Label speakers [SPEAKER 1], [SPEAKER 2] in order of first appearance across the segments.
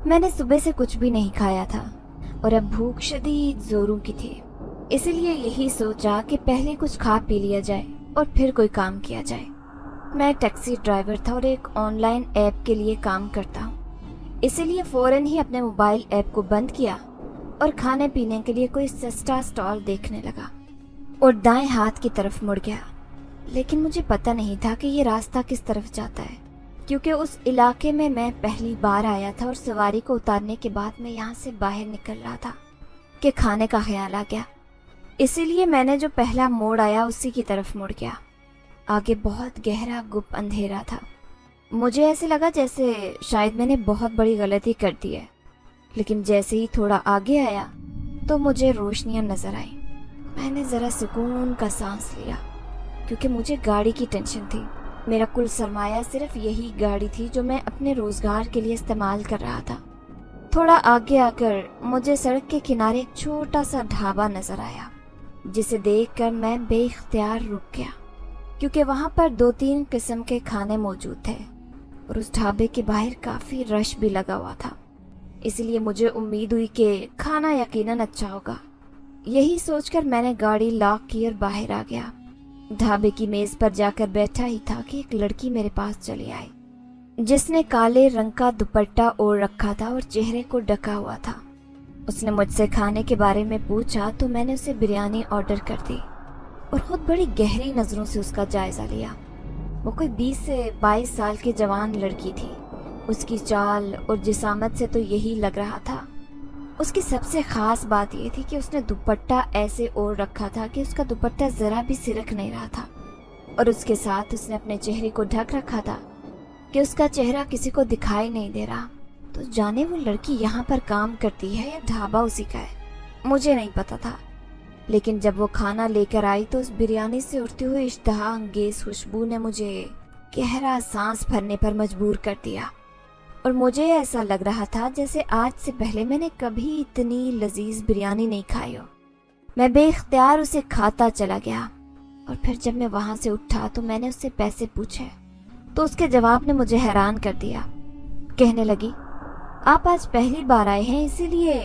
[SPEAKER 1] मैंने सुबह से कुछ भी नहीं खाया था और अब भूख शदीद जोरों की थी। इसीलिए यही सोचा कि पहले कुछ खा पी लिया जाए और फिर कोई काम किया जाए। मैं टैक्सी ड्राइवर था और एक ऑनलाइन ऐप के लिए काम करता हूँ, इसीलिए फौरन ही अपने मोबाइल ऐप को बंद किया और खाने पीने के लिए कोई सस्ता स्टॉल देखने लगा और दाएं हाथ की तरफ मुड़ गया। लेकिन मुझे पता नहीं था कि ये रास्ता किस तरफ जाता है, क्योंकि उस इलाके में मैं पहली बार आया था और सवारी को उतारने के बाद मैं यहाँ से बाहर निकल रहा था कि खाने का ख्याल आ गया। इसीलिए मैंने जो पहला मोड़ आया उसी की तरफ मुड़ गया। आगे बहुत गहरा गुप्त अंधेरा था। मुझे ऐसे लगा जैसे शायद मैंने बहुत बड़ी गलती कर दी है। लेकिन जैसे ही थोड़ा आगे आया तो मुझे रोशनियां नजर आई। मैंने ज़रा सुकून का सांस लिया, क्योंकि मुझे गाड़ी की टेंशन थी। मेरा कुल सरमाया सिर्फ यही गाड़ी थी जो मैं अपने रोजगार के लिए इस्तेमाल कर रहा था। थोड़ा आगे आकर मुझे सड़क के किनारे एक छोटा सा ढाबा नजर आया, जिसे देखकर मैं बेइख्तियार रुक गया, क्योंकि वहां पर 2-3 किस्म के खाने मौजूद थे और उस ढाबे के बाहर काफी रश भी लगा हुआ था। इसलिए मुझे उम्मीद हुई कि खाना यकीनन अच्छा होगा। यही सोचकर मैंने गाड़ी लॉक की और बाहर आ गया। ढाबे की मेज पर जाकर बैठा ही था कि एक लड़की मेरे पास चली आई, जिसने काले रंग का दुपट्टा ओढ़ रखा था और चेहरे को ढका हुआ था। उसने मुझसे खाने के बारे में पूछा तो मैंने उसे बिरयानी ऑर्डर कर दी और खुद बड़ी गहरी नजरों से उसका जायजा लिया। वो कोई 20 से 22 साल की जवान लड़की थी। उसकी चाल और जिसामत से तो यही लग रहा था। उसकी सबसे खास बात यह थी कि उसने दुपट्टा ऐसे ओढ़ रखा था कि उसका दुपट्टा जरा भी सिरक नहीं रहा था, और उसके साथ उसने अपने चेहरे को ढक रखा था कि उसका चेहरा किसी को दिखाई नहीं दे रहा। तो जाने वो लड़की यहाँ पर काम करती है या ढाबा उसी का है, मुझे नहीं पता था। लेकिन जब वो खाना लेकर आई तो उस बिरयानी से उठती हुई इश्तहा अंगेज खुशबू ने मुझे गहरा सांस भरने पर मजबूर कर दिया, और मुझे ऐसा लग रहा था जैसे आज से पहले मैंने कभी इतनी लजीज बिरयानी नहीं खाई हो। मैं बेइख्तियार उसे खाता चला गया, और फिर जब मैं वहां से उठा तो मैंने उससे पैसे पूछे तो उसके जवाब ने मुझे हैरान कर दिया। कहने लगी, आप आज पहली बार आए हैं, इसीलिए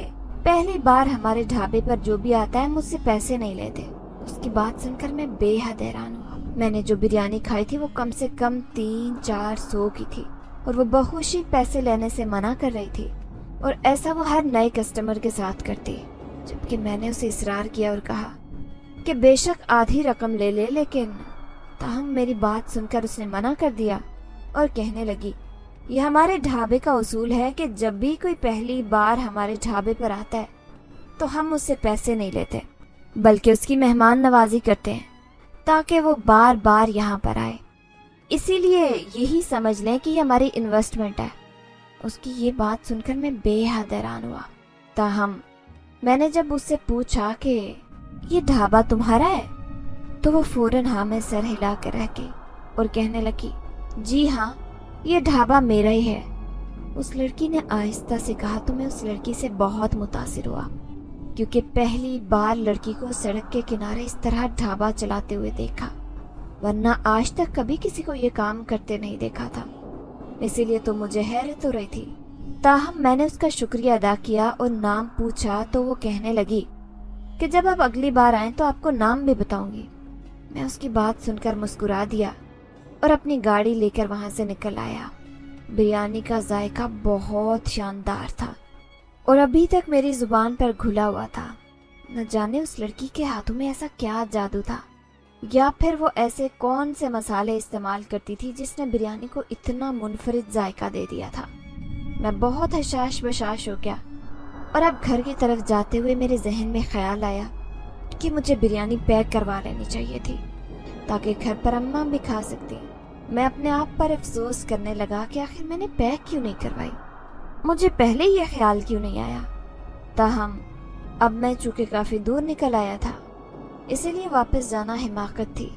[SPEAKER 1] पहली बार हमारे ढाबे पर जो भी आता है मुझसे पैसे नहीं लेते। उसकी बात सुनकर मैं बेहद हैरान हुआ। मैंने जो बिरयानी खाई थी वो कम से कम 300-400 की थी, और वो बखुशी पैसे लेने से मना कर रही थी, और ऐसा वो हर नए कस्टमर के साथ करती। जबकि मैंने उसे इसरार किया और कहा कि बेशक आधी रकम ले ले, लेकिन ताहम मेरी बात सुनकर उसने मना कर दिया और कहने लगी, ये हमारे ढाबे का उसूल है कि जब भी कोई पहली बार हमारे ढाबे पर आता है तो हम उससे पैसे नहीं लेते, बल्कि उसकी मेहमान नवाजी करते हैं ताकि वो बार बार यहाँ पर आए। इसीलिए यही समझ लें कि ये हमारी इन्वेस्टमेंट है। उसकी ये बात सुनकर मैं बेहद हैरान हुआ। ताहम मैंने जब उससे पूछा कि ये ढाबा तुम्हारा है, तो वो फौरन हाँ में सर हिला कर रह गई और कहने लगी, जी हाँ, ये ढाबा मेरा ही है। उस लड़की ने आहिस्ता से कहा तो मैं उस लड़की से बहुत मुतासिर हुआ, क्योंकि पहली बार लड़की को सड़क के किनारे इस तरह ढाबा चलाते हुए देखा, वरना आज तक कभी किसी को ये काम करते नहीं देखा था। इसीलिए तो मुझे हैरत हो रही थी। ताहम मैंने उसका शुक्रिया अदा किया और नाम पूछा तो वो कहने लगी कि जब आप अगली बार आएं तो आपको नाम भी बताऊंगी। मैं उसकी बात सुनकर मुस्कुरा दिया और अपनी गाड़ी लेकर वहां से निकल आया। बिरयानी का जायका बहुत शानदार था और अभी तक मेरी जुबान पर घुला हुआ था। न जाने उस लड़की के हाथों में ऐसा क्या जादू था, या फिर वो ऐसे कौन से मसाले इस्तेमाल करती थी जिसने बिरयानी को इतना मुनफरिद जायका दे दिया था। मैं बहुत हशाश बशाश हो गया, और अब घर की तरफ जाते हुए मेरे जहन में ख्याल आया कि मुझे बिरयानी पैक करवा लेनी चाहिए थी, ताकि घर पर अम्मा भी खा सकती। मैं अपने आप पर अफसोस करने लगा कि आखिर मैंने पैक क्यों नहीं करवाई, मुझे पहले ये ख्याल क्यों नहीं आया। ताहम अब मैं चूंकि काफ़ी दूर निकल आया था, इसीलिए वापस जाना हिमाकत थी,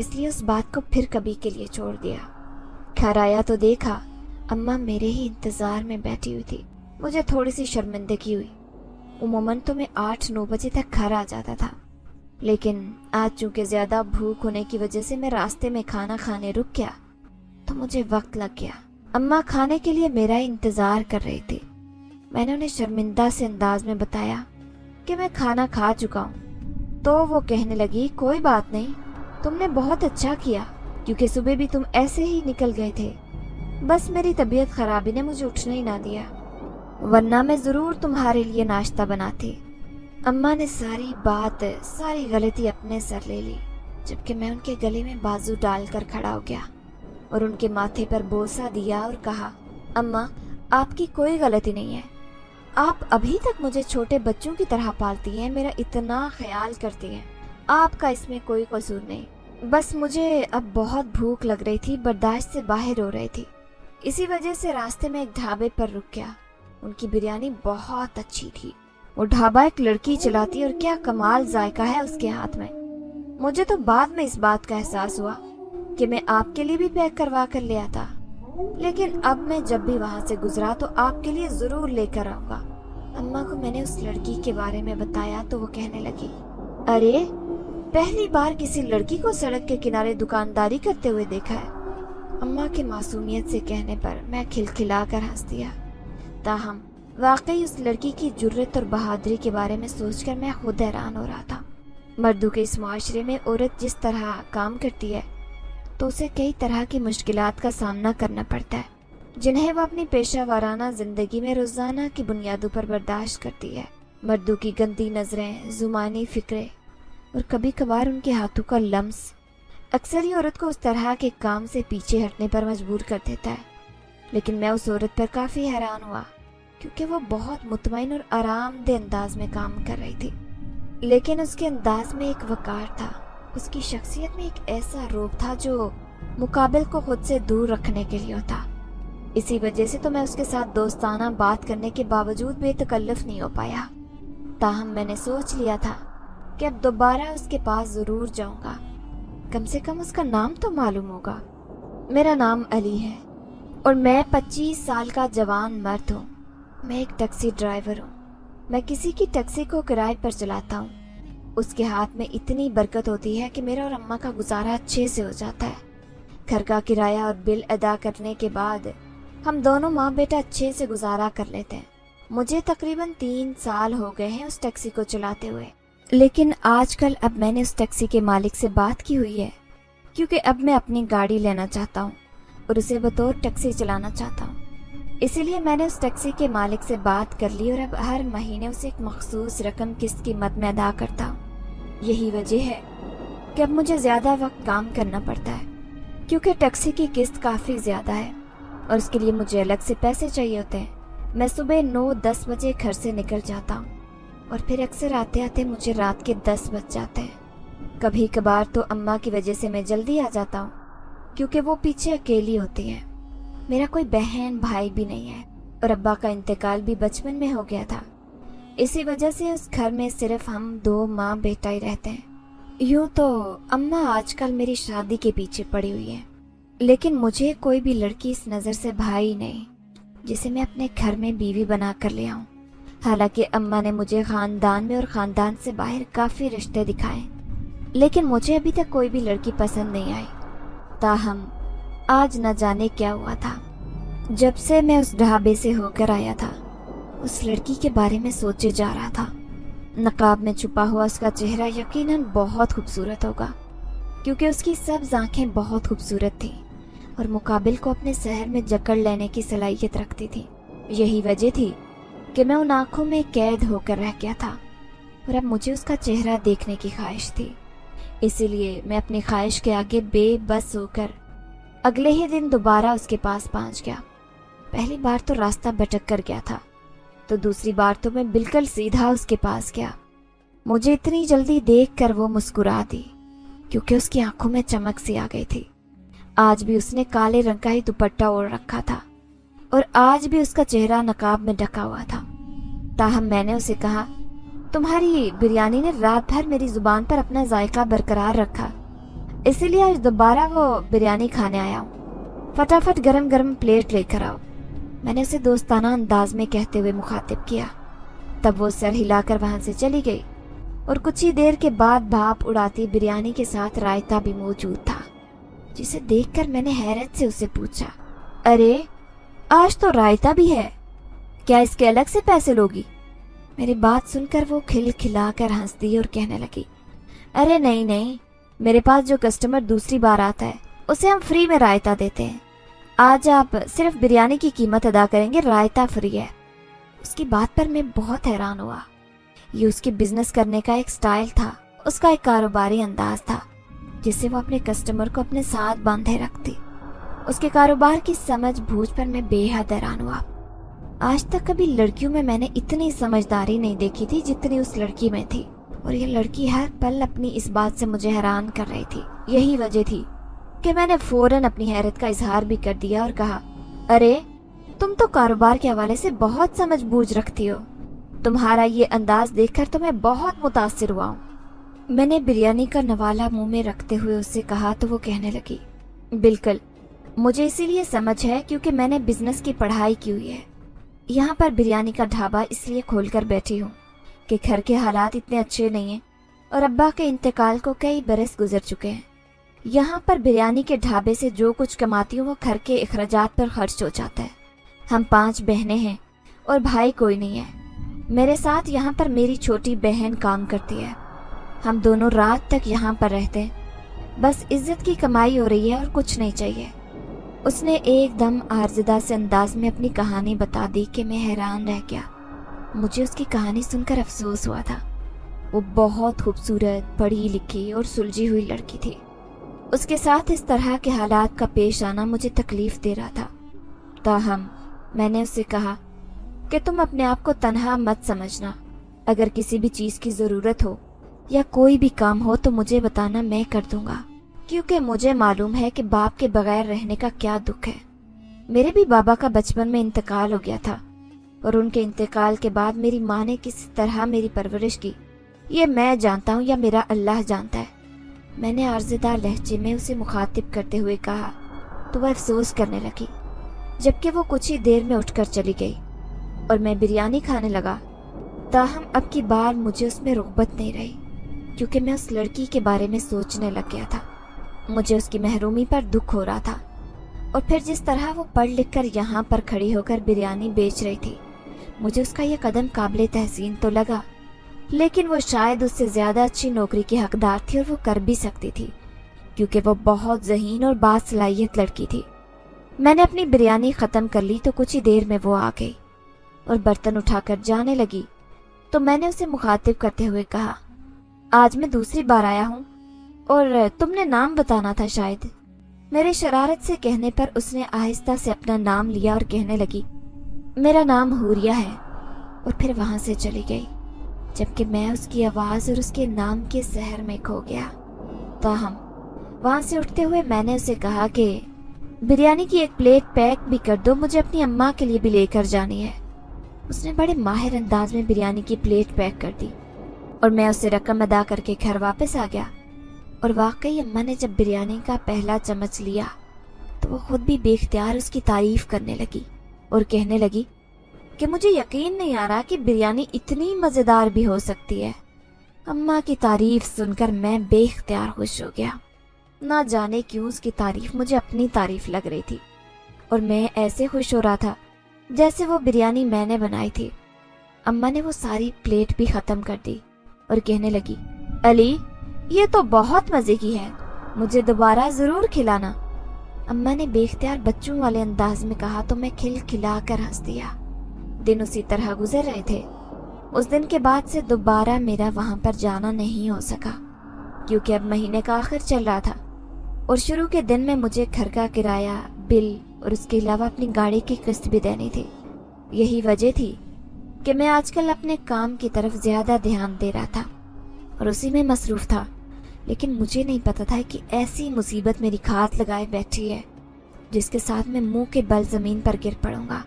[SPEAKER 1] इसलिए उस बात को फिर कभी के लिए छोड़ दिया। घर आया तो देखा अम्मा मेरे ही इंतज़ार में बैठी हुई थी। मुझे थोड़ी सी शर्मिंदगी हुई। उमूमन तो मैं 8-9 बजे तक घर आ जाता था, लेकिन आज चूंकि ज़्यादा भूख होने की वजह से मैं रास्ते में खाना खाने रुक गया, तो मुझे वक्त लग गया। अम्मा खाने के लिए मेरा इंतज़ार कर रही थी। میں نے انہیں شرمندہ سے انداز میں بتایا کہ میں کھانا کھا چکا ہوں، تو وہ کہنے لگی کوئی بات نہیں، تم نے بہت اچھا کیا، کیونکہ صبح بھی تم ایسے ہی نکل گئے تھے، بس میری طبیعت خرابی نے مجھے اٹھنے ہی نہ دیا، ورنہ میں ضرور تمہارے لیے ناشتہ بناتی۔ اماں نے ساری غلطی اپنے سر لے لی، جبکہ میں ان کے گلے میں بازو ڈال کر کھڑا ہو گیا اور ان کے ماتھے پر بوسہ دیا اور کہا، اماں آپ کی کوئی غلطی نہیں ہے، آپ ابھی تک مجھے چھوٹے بچوں کی طرح پالتی ہیں، میرا اتنا خیال کرتی ہیں، آپ کا اس میں کوئی قصور نہیں، بس مجھے اب بہت بھوک لگ رہی تھی، برداشت سے باہر ہو رہی تھی، اسی وجہ سے راستے میں ایک ڈھابے پر رک گیا۔ ان کی بریانی بہت اچھی تھی، وہ ڈھابا ایک لڑکی چلاتی اور کیا کمال ذائقہ ہے اس کے ہاتھ میں۔ مجھے تو بعد میں اس بات کا احساس ہوا کہ میں آپ کے لیے بھی پیک کروا کر لے آتا، لیکن اب میں جب بھی وہاں سے گزرا تو آپ کے لیے ضرور لے کر آؤں گا۔ اماں کو میں نے اس لڑکی کے بارے میں بتایا تو وہ کہنے لگی، ارے پہلی بار کسی لڑکی کو سڑک کے کنارے دکانداری کرتے ہوئے دیکھا ہے۔ اماں کے معصومیت سے کہنے پر میں کھلکھلا کر ہنس دیا، تاہم واقعی اس لڑکی کی جرت اور بہادری کے بارے میں سوچ کر میں خود حیران ہو رہا تھا۔ مردوں کے اس معاشرے میں عورت جس طرح کام کرتی ہے تو اسے کئی طرح کی مشکلات کا سامنا کرنا پڑتا ہے، جنہیں وہ اپنی پیشہ ورانہ زندگی میں روزانہ کی بنیادوں پر برداشت کرتی ہے۔ مردوں کی گندی نظریں، ذمانی فکریں اور کبھی کبھار ان کے ہاتھوں کا لمس اکثر ہی عورت کو اس طرح کے کام سے پیچھے ہٹنے پر مجبور کر دیتا ہے۔ لیکن میں اس عورت پر کافی حیران ہوا، کیونکہ وہ بہت مطمئن اور آرام دہ انداز میں کام کر رہی تھی، لیکن اس کے انداز میں ایک وقار تھا، اس کی شخصیت میں ایک ایسا روب تھا جو مقابل کو خود سے دور رکھنے کے لیے ہوتا۔ اسی وجہ سے تو میں اس کے ساتھ دوستانہ بات کرنے کے باوجود بے تکلف نہیں ہو پایا، تاہم میں نے سوچ لیا تھا کہ اب دوبارہ اس کے پاس ضرور جاؤں گا، کم سے کم اس کا نام تو معلوم ہوگا۔ میرا نام علی ہے اور میں 25 سال کا جوان مرد ہوں۔ میں ایک ٹیکسی ڈرائیور ہوں، میں کسی کی ٹیکسی کو کرائے پر چلاتا ہوں۔ اس کے ہاتھ میں اتنی برکت ہوتی ہے کہ میرا اور اماں کا گزارا اچھے سے ہو جاتا ہے۔ گھر کا کرایہ اور بل ادا کرنے کے بعد ہم دونوں ماں بیٹا اچھے سے گزارا کر لیتے ہیں۔ مجھے تقریباً 3 سال ہو گئے ہیں اس ٹیکسی کو چلاتے ہوئے، لیکن آج کل اب میں نے اس ٹیکسی کے مالک سے بات کی ہوئی ہے، کیونکہ اب میں اپنی گاڑی لینا چاہتا ہوں اور اسے بطور ٹیکسی چلانا چاہتا ہوں۔ اسی لیے میں نے اس ٹیکسی کے مالک سے بات کر لی اور اب ہر مہینے اسے ایک مخصوص رقم قسط قیمت میں ادا کرتا ہوں۔ یہی وجہ ہے کہ اب مجھے زیادہ وقت کام کرنا پڑتا ہے، کیونکہ ٹیکسی کی قسط کافی زیادہ ہے اور اس کے لیے مجھے الگ سے پیسے چاہیے ہوتے ہیں۔ میں صبح 9-10 بجے گھر سے نکل جاتا ہوں اور پھر اکثر آتے آتے مجھے رات کے 10 بج جاتے ہیں۔ کبھی کبھار تو اماں کی وجہ سے میں جلدی آ جاتا ہوں، کیونکہ وہ پیچھے اکیلی ہوتی ہیں۔ میرا کوئی بہن بھائی بھی نہیں ہے اور ابا کا انتقال بھی بچپن میں ہو گیا تھا، اسی وجہ سے اس گھر میں صرف ہم 2 ماں بیٹا ہی رہتے ہیں۔ یوں تو اماں آج کل میری شادی کے پیچھے پڑی ہوئی ہے، لیکن مجھے کوئی بھی لڑکی اس نظر سے بھائی نہیں جسے میں اپنے گھر میں بیوی بنا کر لے آؤں۔ حالانکہ اماں نے مجھے خاندان میں اور خاندان سے باہر کافی رشتے دکھائے، لیکن مجھے ابھی تک کوئی بھی لڑکی پسند نہیں آئی۔ تاہم آج نہ جانے کیا ہوا تھا، جب سے میں اس ڈھابے سے ہو کر آیا تھا اس لڑکی کے بارے میں سوچے جا رہا تھا۔ نقاب میں چھپا ہوا اس کا چہرہ یقیناً بہت خوبصورت ہوگا، کیونکہ اس کی سبز آنکھیں بہت خوبصورت تھیں اور مقابل کو اپنے سحر میں جکڑ لینے کی صلاحیت رکھتی تھی۔ یہی وجہ تھی کہ میں ان آنکھوں میں قید ہو کر رہ گیا تھا اور اب مجھے اس کا چہرہ دیکھنے کی خواہش تھی۔ اسی لیے میں اپنی خواہش کے آگے بے بس ہو کر اگلے ہی دن دوبارہ اس کے پاس پہنچ گیا۔ پہلی بار تو راستہ بھٹک کر گیا تھا، تو دوسری بار تو میں بالکل سیدھا اس کے پاس گیا۔ مجھے اتنی جلدی دیکھ کر وہ مسکرا دی، کیونکہ اس کی آنکھوں میں چمک سی آ گئی تھی۔ آج بھی اس نے کالے رنگ کا ہی دوپٹہ اوڑھ رکھا تھا اور آج بھی اس کا چہرہ نقاب میں ڈھکا ہوا تھا۔ تاہم میں نے اسے کہا، تمہاری بریانی نے رات بھر میری زبان پر اپنا ذائقہ برقرار رکھا، اسی لیے آج دوبارہ وہ بریانی کھانے آیا ہوں، فٹافٹ گرم گرم پلیٹ لے کر آؤ۔ میں نے اسے دوستانہ انداز میں کہتے ہوئے مخاطب کیا۔ تب وہ سر ہلا کر وہاں سے چلی گئی اور کچھ ہی دیر کے بعد بھاپ اڑاتی بریانی کے ساتھ رائتا بھی موجود تھا، جسے دیکھ کر میں نے حیرت سے اسے پوچھا، ارے آج تو رائتا بھی ہے، क्या इसके अलग से पैसे लोगी? मेरी बात सुनकर वो खिलखिला कर हंस दी और कहने लगी, अरे नहीं नहीं, मेरे पास जो कस्टमर दूसरी बार आता है उसे हम फ्री में रायता देते हैं। आज आप सिर्फ बिरयानी की कीमत अदा करेंगे, रायता फ्री है। उसकी बात पर मैं बहुत हैरान हुआ। ये उसके बिजनेस करने का एक स्टाइल था, उसका एक कारोबारी अंदाज था जिससे वो अपने कस्टमर को अपने साथ बांधे रखती। उसके कारोबार की समझ बूझ पर मैं बेहद हैरान हुआ। आज तक कभी लड़कियों में मैंने इतनी समझदारी नहीं देखी थी जितनी उस लड़की में थी, और ये लड़की हर पल अपनी इस बात से मुझे हैरान कर रही थी। यही वजह थी कि मैंने फौरन अपनी हैरत का इजहार भी कर दिया और कहा, अरे तुम तो कारोबार के हवाले से बहुत समझ बूझ रखती हो। तुम्हारा ये अंदाज देखकर तो मैं बहुत मुतासिर हुआ हूँ। मैंने बिरयानी का नवाला मुंह में रखते हुए उससे कहा तो वो कहने लगी, बिल्कुल, मुझे इसीलिए समझ है क्योंकि मैंने बिजनेस की पढ़ाई की हुई है। यहाँ पर बिरयानी का ढाबा इसलिए खोलकर बैठी हूँ कि घर के हालात इतने अच्छे नहीं हैं और अब्बा के इंतकाल को कई बरस गुजर चुके हैं। यहाँ पर बिरयानी के ढाबे से जो कुछ कमाती हूँ वो घर के अखराजात पर खर्च हो जाता है। हम 5 बहनें हैं और भाई कोई नहीं है। मेरे साथ यहाँ पर मेरी छोटी बहन काम करती है। हम दोनों रात तक यहाँ पर रहते हैं। बस इज्जत की कमाई हो रही है और कुछ नहीं चाहिए। उसने एकदम आर्जदा से अंदाज में अपनी कहानी बता दी कि मैं हैरान रह गया। मुझे उसकी कहानी सुनकर अफसोस हुआ था। वो बहुत खूबसूरत, पढ़ी लिखी और सुलझी हुई लड़की थी। उसके साथ इस तरह के हालात का पेश आना मुझे तकलीफ दे रहा था। ताहम मैंने उससे कहा कि तुम अपने आप को तन्हा मत समझना। अगर किसी भी चीज़ की ज़रूरत हो या कोई भी काम हो तो मुझे बताना, मैं कर दूंगा, क्योंकि मुझे मालूम है कि बाप के बगैर रहने का क्या दुख है। मेरे भी बाबा का बचपन में इंतकाल हो गया था और उनके इंतकाल के बाद मेरी माँ ने किस तरह मेरी परवरिश की ये मैं जानता हूँ या मेरा अल्लाह जानता है। मैंने आर्ज़दार लहजे में उसे मुखातिब करते हुए कहा तो वह अफसोस करने लगी, जबकि वो कुछ ही देर में उठकर चली गई और मैं बिरयानी खाने लगा। ताहम अब की बार मुझे उसमें रुग़बत नहीं रही, क्योंकि मैं उस लड़की के बारे में सोचने लग गया था। मुझे उसकी महरूमी पर दुख हो रहा था, और फिर जिस तरह वो पढ़ लिख कर यहाँ पर खड़ी होकर बिरयानी बेच रही थी, मुझे उसका यह कदम काबिल तहसीन तो लगा, लेकिन वो शायद उससे ज़्यादा अच्छी नौकरी की हकदार थी और वो कर भी सकती थी, क्योंकि वो बहुत ज़हीन और बासलाहियत लड़की थी। मैंने अपनी बिरयानी ख़त्म कर ली तो कुछ ही देर में वो आ गई और बर्तन उठाकर जाने लगी। तो मैंने उसे मुखातिब करते हुए कहा, आज मैं दूसरी बार आया हूँ और तुमने नाम बताना था शायद। मेरे शरारत से कहने पर उसने आहिस्ता से अपना नाम लिया और कहने लगी, मेरा नाम हूरिया है, और फिर वहाँ से चली गई, जबकि मैं उसकी आवाज़ और उसके नाम के सहर में खो गया। ताहम वहाँ से उठते हुए मैंने उसे कहा कि बिरयानी की एक प्लेट पैक भी कर दो, मुझे अपनी अम्मा के लिए भी लेकर जानी है। उसने बड़े माहिर अंदाज में बिरयानी की प्लेट पैक कर दी और मैं उसे रकम अदा करके घर वापस आ गया। और वाकई अम्मा ने जब बिरयानी का पहला चम्मच लिया तो वो खुद भी बेख्तियार उसकी तारीफ करने लगी और कहने लगी कि मुझे यकीन नहीं आ रहा कि बिरयानी इतनी मज़ेदार भी हो सकती है। अम्मा की तारीफ सुनकर मैं बेख्तियार खुश हो गया। ना जाने क्यों उसकी तारीफ मुझे अपनी तारीफ लग रही थी और मैं ऐसे खुश हो रहा था जैसे वो बिरयानी मैंने बनाई थी। अम्मा ने वो सारी प्लेट भी ख़त्म कर दी और कहने लगी, अली ये तो बहुत मज़े की है, मुझे दोबारा ज़रूर खिलाना। अम्मा ने बेख्तियार बच्चों वाले अंदाज में कहा तो मैं खिलखिला कर हंस दिया। दिन उसी तरह गुजर रहे थे। उस दिन के बाद से दोबारा मेरा वहाँ पर जाना नहीं हो सका, क्योंकि अब महीने का आखिर चल रहा था और शुरू के दिन में मुझे घर का किराया, बिल और उसके अलावा अपनी गाड़ी की किस्त भी देनी थी। यही वजह थी कि मैं आजकल अपने काम की तरफ ज़्यादा ध्यान दे रहा था और उसी में मसरूफ़ था। लेकिन मुझे नहीं पता था कि ऐसी मुसीबत मेरी घात लगाए बैठी है जिसके साथ मैं मुंह के बल ज़मीन पर गिर पड़ूंगा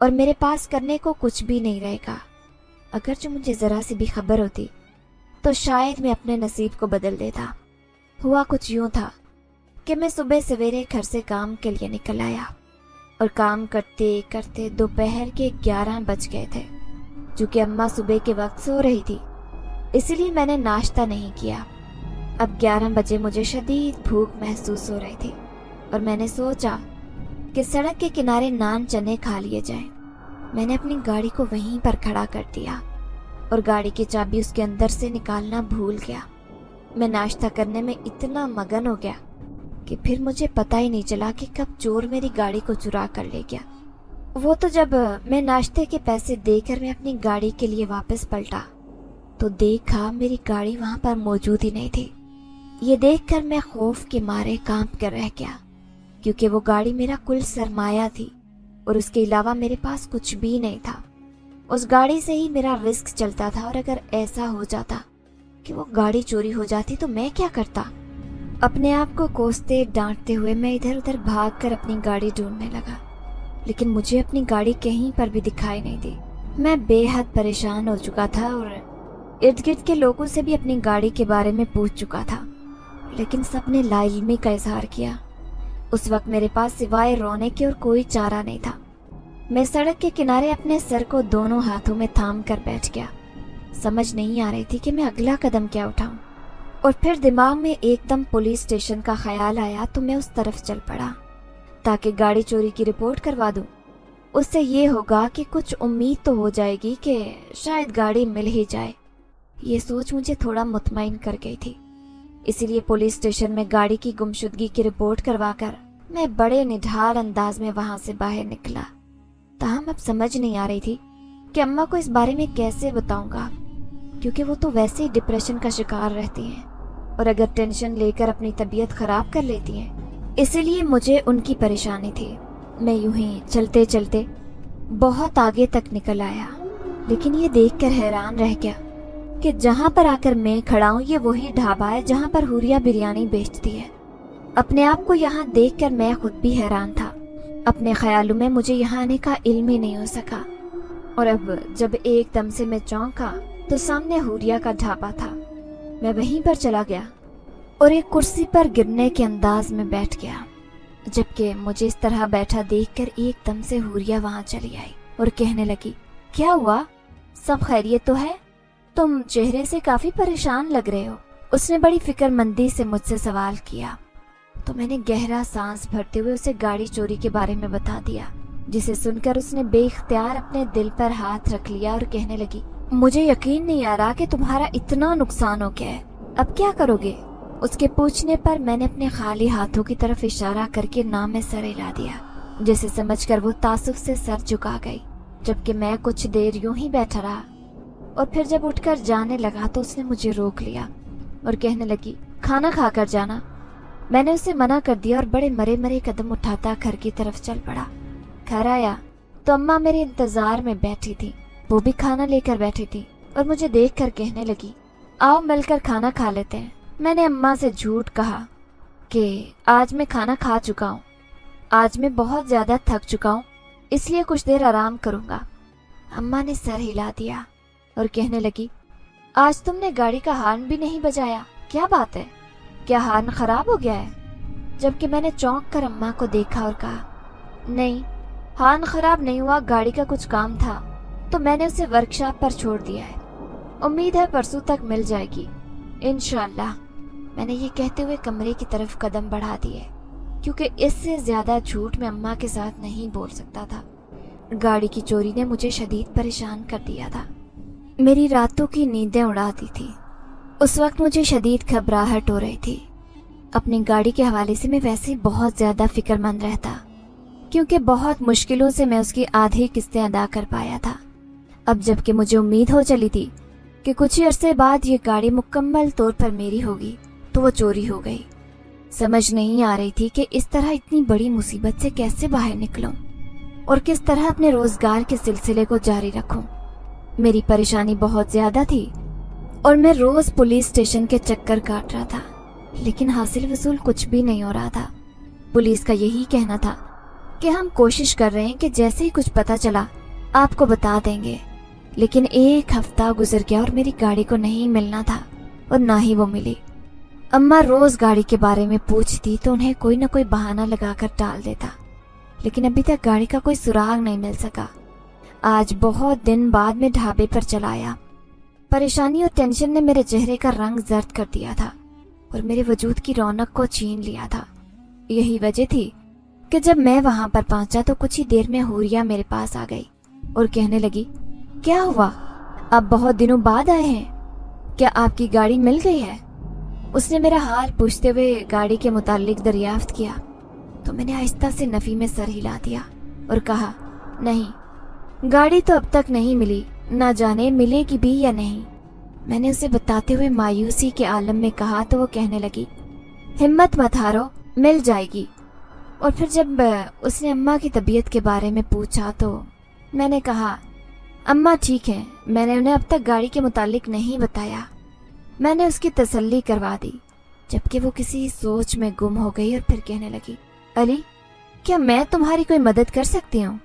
[SPEAKER 1] और मेरे पास करने को कुछ भी नहीं रहेगा। अगर जो मुझे ज़रा सी भी खबर होती तो शायद मैं अपने नसीब को बदल देता। हुआ कुछ यूँ था कि मैं सुबह सवेरे घर से काम के लिए निकल आया और काम करते करते दोपहर के 11 बज गए थे। चूँकि अम्मा सुबह के वक्त सो रही थी इसलिए मैंने नाश्ता नहीं किया। अब 11 बजे मुझे शदीद भूख महसूस हो रही थी और मैंने सोचा कि सड़क के किनारे नान चने खा लिए जाएं। मैंने अपनी गाड़ी को वहीं पर खड़ा कर दिया और गाड़ी की चाबी उसके अंदर से निकालना भूल गया। मैं नाश्ता करने में इतना मगन हो गया कि फिर मुझे पता ही नहीं चला कि कब चोर मेरी गाड़ी को चुरा कर ले गया। वो तो जब मैं नाश्ते के पैसे देकर मैं अपनी गाड़ी के लिए वापस पलटा तो देखा मेरी गाड़ी वहां पर मौजूद ही नहीं थी। ये देखकर मैं खौफ के मारे कांप कर रह गया, क्योंकि वो गाड़ी मेरा कुल सरमाया थी और उसके अलावा मेरे पास कुछ भी नहीं था। उस गाड़ी से ही मेरा रिस्क चलता था, और अगर ऐसा हो जाता कि वो गाड़ी चोरी हो जाती तो मैं क्या करता। अपने आप को कोसते डांटते हुए मैं इधर उधर भागकर अपनी गाड़ी ढूंढने लगा, लेकिन मुझे अपनी गाड़ी कहीं पर भी दिखाई नहीं दी। मैं बेहद परेशान हो चुका था और इर्द गिर्द के लोगों से भी अपनी गाड़ी के बारे में पूछ चुका था, लेकिन सबने लाइल्मी का इजहार किया। उस वक्त मेरे पास सिवाय रोने के और कोई चारा नहीं था। मैं सड़क के किनारे अपने सर को दोनों हाथों में थाम कर बैठ गया। समझ नहीं आ रही थी कि मैं अगला कदम क्या उठाऊं, और फिर दिमाग में एकदम पुलिस स्टेशन का ख्याल आया तो मैं उस तरफ चल पड़ा ताकि गाड़ी चोरी की रिपोर्ट करवा दूं। उससे ये होगा कि कुछ उम्मीद तो हो जाएगी कि शायद गाड़ी मिल ही जाए। ये सोच मुझे थोड़ा मुतमईन कर गई थी। इसीलिए पुलिस स्टेशन में गाड़ी की गुमशुदगी की रिपोर्ट करवाकर मैं बड़े निढाल अंदाज में वहां से बाहर निकला। ताहम अब समझ नहीं आ रही थी कि अम्मा को इस बारे में कैसे बताऊंगा, क्योंकि वो तो वैसे ही डिप्रेशन का शिकार रहती हैं और अगर टेंशन लेकर अपनी तबीयत खराब कर लेती हैं। इसीलिए मुझे उनकी परेशानी थी। मैं यूं ही चलते चलते बहुत आगे तक निकल आया, लेकिन ये देखकर हैरान रह गया कि जहां पर आकर मैं खड़ा हूं ये वही ढाबा है जहां पर हुरिया बिरयानी बेचती है। अपने आप को यहाँ देखकर मैं खुद भी हैरान था। अपने ख्यालों में मुझे यहाँ आने का इल्म ही नहीं हो सका, और अब जब एकदम से मैं चौंका तो सामने हुरिया का ढाबा था। मैं वहीं पर चला गया और एक कुर्सी पर गिरने के अंदाज में बैठ गया, जबकि मुझे इस तरह बैठा देखकर एकदम से हुरिया वहां चली आई और कहने लगी, क्या हुआ, सब खैरियत तो है? तुम चेहरे से काफी परेशान लग रहे हो। उसने बड़ी फिक्रमंदी से मुझसे सवाल किया तो मैंने गहरा सांस भरते हुए उसे गाड़ी चोरी के बारे में बता दिया, जिसे सुनकर उसने बेइख्तियार अपने दिल पर हाथ रख लिया और कहने लगी, मुझे यकीन नहीं आ रहा कि तुम्हारा इतना नुकसान हो गया है, अब क्या करोगे? उसके पूछने पर मैंने अपने खाली हाथों की तरफ इशारा करके ना में सर हिला दिया, जिसे समझकर वो तासुफ से सर झुका गई, जबकि मैं कुछ देर यूं ही बैठा रहा। और फिर जब उठकर जाने लगा तो उसने मुझे रोक लिया और कहने लगी, खाना खाकर जाना। मैंने उसे मना कर दिया और बड़े मरे मरे कदम उठाता घर की तरफ चल पड़ा। घर आया तो अम्मा मेरे इंतजार में बैठी थी। वो भी खाना लेकर बैठी थी और मुझे देखकर कहने लगी, आओ मिलकर खाना खा लेते हैं। मैंने अम्मा से झूठ कहा कि आज मैं खाना खा चुका हूँ, आज मैं बहुत ज्यादा थक चुका हूँ, इसलिए कुछ देर आराम करूँगा। अम्मा ने सर हिला दिया और कहने लगी, आज तुमने गाड़ी का हॉर्न भी नहीं बजाया, क्या बात है, क्या हॉर्न खराब हो गया है? जबकि मैंने चौंक कर अम्मा को देखा और कहा, नहीं हॉर्न खराब नहीं हुआ, गाड़ी का कुछ काम था तो मैंने उसे वर्कशॉप पर छोड़ दिया है, उम्मीद है परसों तक मिल जाएगी इंशाअल्लाह। मैंने ये कहते हुए कमरे की तरफ कदम बढ़ा दिए, क्योंकि इससे ज्यादा झूठ मैं अम्मा के साथ नहीं बोल सकता था। गाड़ी की चोरी ने मुझे शदीद परेशान कर दिया था, मेरी रातों की नींदें उड़ा दी थी। उस वक्त मुझे शदीद घबराहट हो रही थी। अपनी गाड़ी के हवाले से मैं वैसे ही बहुत ज्यादा फिक्रमंद रहता, क्योंकि बहुत मुश्किलों से मैं उसकी आधी किस्तें अदा कर पाया था। अब जबकि मुझे उम्मीद हो चली थी कि कुछ ही अरसे बाद ये गाड़ी मुकम्मल तौर पर मेरी होगी, तो वो चोरी हो गई। समझ नहीं आ रही थी कि इस तरह इतनी बड़ी मुसीबत से कैसे बाहर निकलूं और किस तरह अपने रोजगार के सिलसिले को जारी रखूं। मेरी परेशानी बहुत ज्यादा थी और मैं रोज पुलिस स्टेशन के चक्कर काट रहा था, लेकिन हासिल वसूल कुछ भी नहीं हो रहा था। पुलिस का यही कहना था कि हम कोशिश कर रहे हैं कि जैसे ही कुछ पता चला आपको बता देंगे, लेकिन एक हफ्ता गुजर गया और मेरी गाड़ी को नहीं मिलना था और ना ही वो मिली। अम्मा रोज गाड़ी के बारे में पूछती तो उन्हें कोई न कोई बहाना लगाकर टाल देता, लेकिन अभी तक गाड़ी का कोई सुराग नहीं मिल सका। आज बहुत दिन बाद में ढाबे पर चला आया। परेशानी और टेंशन ने मेरे चेहरे का रंग जर्द कर दिया था और मेरे वजूद की रौनक को छीन लिया था। यही वजह थी कि जब मैं वहां पर पहुंचा तो कुछ ही देर में हुरिया मेरे पास आ गई اور کہنے لگی کیا ہوا، آپ بہت دنوں بعد آئے ہیں، کیا آپ کی گاڑی مل گئی ہے؟ اس نے میرا حال پوچھتے ہوئے گاڑی کے متعلق دریافت کیا تو میں نے آہستہ سے نفی میں سر ہلا دیا اور کہا نہیں، گاڑی تو اب تک نہیں ملی، نہ جانے ملے گی بھی یا نہیں۔ میں نے اسے بتاتے ہوئے مایوسی کے عالم میں کہا تو وہ کہنے لگی ہمت مت ہارو، مل جائے گی۔ اور پھر جب اس نے اماں کی طبیعت کے بارے میں پوچھا تو میں نے کہا اماں ٹھیک ہیں، میں نے انہیں اب تک گاڑی کے متعلق نہیں بتایا۔ میں نے اس کی تسلی کروا دی جبکہ وہ کسی سوچ میں گم ہو گئی اور پھر کہنے لگی علی، کیا میں تمہاری کوئی مدد کر سکتی ہوں؟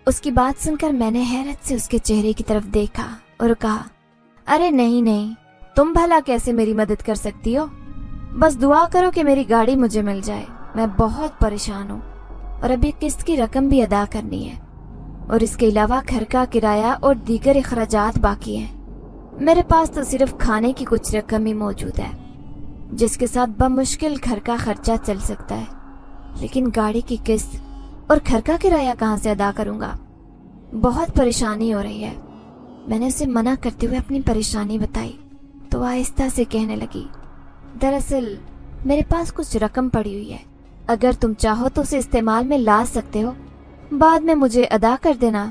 [SPEAKER 1] اس کی بات سن کر میں نے حیرت سے اس کے چہرے کی طرف دیکھا اور کہا ارے نہیں نہیں، تم بھلا کیسے میری مدد کر سکتی ہو؟ بس دعا کرو کہ میری گاڑی مجھے مل جائے، میں بہت پریشان ہوں اور ابھی قسط کی رقم بھی ادا کرنی ہے اور اس کے علاوہ گھر کا کرایہ اور دیگر اخراجات باقی ہیں۔ میرے پاس تو صرف کھانے کی کچھ رقم ہی موجود ہے جس کے ساتھ بمشکل گھر کا خرچہ چل سکتا ہے، لیکن گاڑی کی قسط اور گھر کا کرایہ کہاں سے ادا کروں گا؟ بہت پریشانی ہو رہی ہے۔ میں نے اسے منع کرتے ہوئے اپنی پریشانی بتائی تو وہ آہستہ سے کہنے لگی دراصل میرے پاس کچھ رقم پڑی ہوئی ہے، اگر تم چاہو تو اسے استعمال میں لا سکتے ہو، بعد میں مجھے ادا کر دینا۔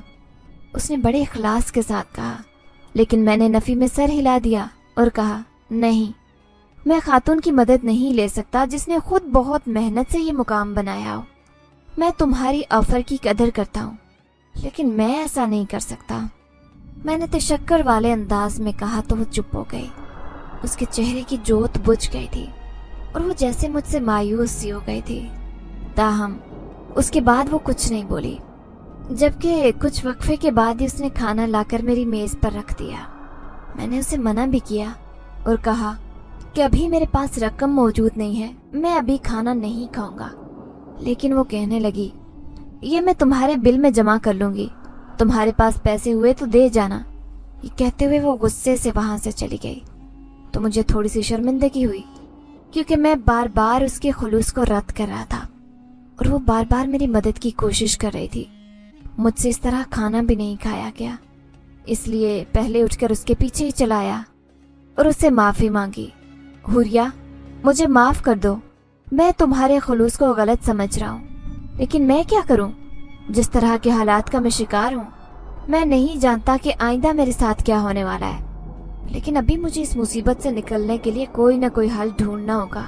[SPEAKER 1] اس نے بڑے اخلاص کے ساتھ کہا، لیکن میں نے نفی میں سر ہلا دیا اور کہا نہیں، میں خاتون کی مدد نہیں لے سکتا جس نے خود بہت محنت سے یہ مقام بنایا ہو۔ میں تمہاری آفر کی قدر کرتا ہوں لیکن میں ایسا نہیں کر سکتا۔ میں نے تشکر والے انداز میں کہا تو وہ چپ ہو گئی۔ اس کے چہرے کی جوت بجھ گئی تھی اور وہ جیسے مجھ سے مایوس سی ہو گئی تھی، تاہم اس کے بعد وہ کچھ نہیں بولی، جبکہ کچھ وقفے کے بعد ہی اس نے کھانا لا کر میری میز پر رکھ دیا۔ میں نے اسے منع بھی کیا اور کہا کہ ابھی میرے پاس رقم موجود نہیں ہے، میں ابھی کھانا نہیں کھاؤں گا، لیکن وہ کہنے لگی یہ میں تمہارے بل میں جمع کر لوں گی، تمہارے پاس پیسے ہوئے تو دے جانا۔ یہ کہتے ہوئے وہ غصے سے وہاں سے چلی گئی تو مجھے تھوڑی سی شرمندگی ہوئی کیونکہ میں بار بار اس کے خلوص کو رد کر رہا تھا اور وہ بار بار میری مدد کی کوشش کر رہی تھی۔ مجھ سے اس طرح کھانا بھی نہیں کھایا گیا، اس لیے پہلے اٹھ کر اس کے پیچھے ہی چلا آیا اور اس سے معافی مانگی۔ حوریہ، مجھے معاف کر دو، میں تمہارے خلوص کو غلط سمجھ رہا ہوں، لیکن میں کیا کروں؟ جس طرح کے حالات کا میں شکار ہوں، میں نہیں جانتا کہ آئندہ میرے ساتھ کیا ہونے والا ہے، لیکن ابھی مجھے اس مصیبت سے نکلنے کے لیے کوئی نہ کوئی حل ڈھونڈنا ہوگا۔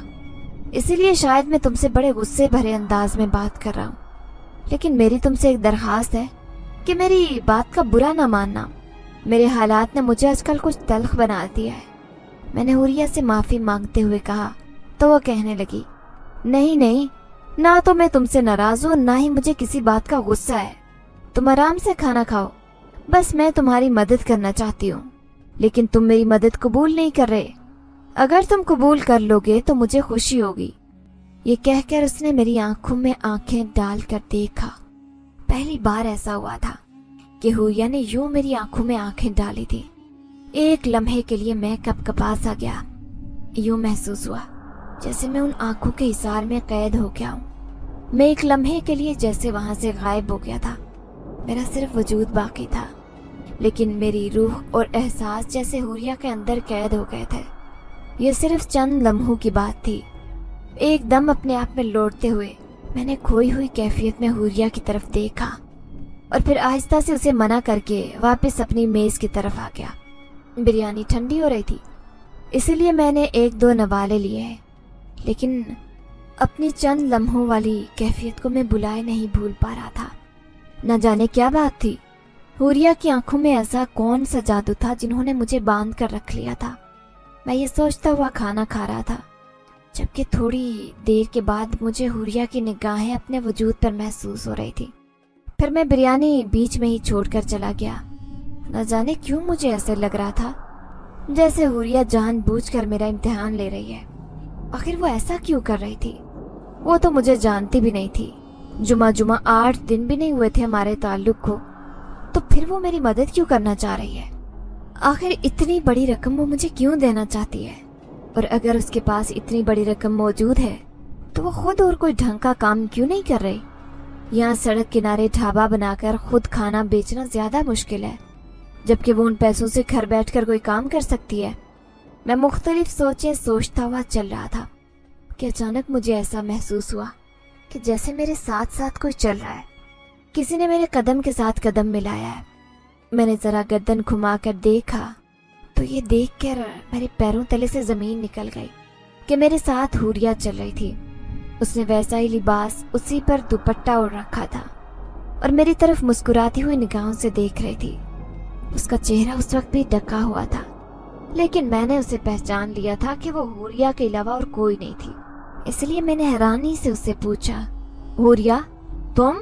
[SPEAKER 1] اسی لیے شاید میں تم سے بڑے غصے بھرے انداز میں بات کر رہا ہوں، لیکن میری تم سے ایک درخواست ہے کہ میری بات کا برا نہ ماننا، میرے حالات نے مجھے آج کل کچھ تلخ بنا دیا ہے۔ میں نے حوریہ سے معافی مانگتے ہوئے کہا تو وہ کہنے لگی نہیں نہیں، نہ تو میں تم سے ناراض ہوں، نہ ہی مجھے کسی بات کا غصہ ہے، تم آرام سے کھانا کھاؤ، بس میں تمہاری مدد کرنا چاہتی ہوں، لیکن تم میری مدد قبول نہیں کر رہے۔ اگر تم قبول کر لو گے تو مجھے خوشی ہوگی۔ یہ کہہ کر اس نے میری آنکھوں میں آنکھیں ڈال کر دیکھا۔ پہلی بار ایسا ہوا تھا کہ حوریہ نے یوں میری آنکھوں میں آنکھیں ڈالی تھی۔ ایک لمحے کے لیے میں کپ کپا سا گیا، یوں محسوس ہوا جیسے میں ان آنکھوں کے حصار میں قید ہو گیا ہوں۔ میں ایک لمحے کے لیے جیسے وہاں سے غائب ہو گیا تھا، میرا صرف وجود باقی تھا، لیکن میری روح اور احساس جیسے حوریہ کے اندر قید ہو گئے تھے۔ یہ صرف چند لمحوں کی بات تھی۔ ایک دم اپنے آپ میں لوٹتے ہوئے میں نے کھوئی ہوئی کیفیت میں حوریہ کی طرف دیکھا اور پھر آہستہ سے اسے منع کر کے واپس اپنی میز کی طرف آ گیا۔ بریانی ٹھنڈی ہو رہی تھی، اسی لیے میں نے ایک دو نوالے لیے ہیں، لیکن اپنی چند لمحوں والی کیفیت کو میں بلائے نہیں بھول پا رہا تھا۔ نہ جانے کیا بات تھی، حوریہ کی آنکھوں میں ایسا کون سا جادو تھا جنہوں نے مجھے باندھ کر رکھ لیا تھا۔ میں یہ سوچتا ہوا کھانا کھا رہا تھا، جبکہ تھوڑی دیر کے بعد مجھے حوریہ کی نگاہیں اپنے وجود پر محسوس ہو رہی تھی۔ پھر میں بریانی بیچ میں ہی چھوڑ کر چلا گیا۔ نہ جانے کیوں مجھے ایسے لگ رہا تھا جیسے حوریہ جان بوجھ کر میرا امتحان لے رہی ہے۔ آخر وہ ایسا کیوں کر رہی تھی؟ وہ تو مجھے جانتی بھی نہیں تھی، جمعہ 8 دن بھی نہیں ہوئے تھے ہمارے تعلق کو، تو پھر وہ میری مدد کیوں کرنا چاہ رہی ہے؟ آخر اتنی بڑی رقم وہ مجھے کیوں دینا چاہتی ہے؟ اور اگر اس کے پاس اتنی بڑی رقم موجود ہے تو وہ خود اور کوئی ڈھنگ کا کام کیوں نہیں کر رہی؟ यहाँ सड़क किनारे ढाबा बनाकर खुद खाना बेचना ज्यादा मुश्किल है, जबकि वो उन पैसों से घर बैठकर कोई काम कर सकती है। मैं मुख्तलिफ सोचें सोचता हुआ चल रहा था कि अचानक मुझे ऐसा महसूस हुआ कि जैसे मेरे साथ साथ कोई चल रहा है। किसी ने मेरे कदम के साथ कदम मिलाया है। मैंने जरा गर्दन घुमाकर देखा तो ये देखकर मेरे पैरों तले से जमीन निकल गई कि मेरे साथ हुरिया चल रही थी। उसने वैसा ही लिबास, उसी पर दुपट्टा ओढ़ रखा था और मेरी तरफ मुस्कुराती हुई निगाहों से देख रही थी। उसका चेहरा उस वक्त भी ढका हुआ था, लेकिन मैंने उसे पहचान लिया था कि वो हुरिया के अलावा और कोई नहीं थी। इसलिए मैंने हैरानी से उससे पूछा, हुरिया तुम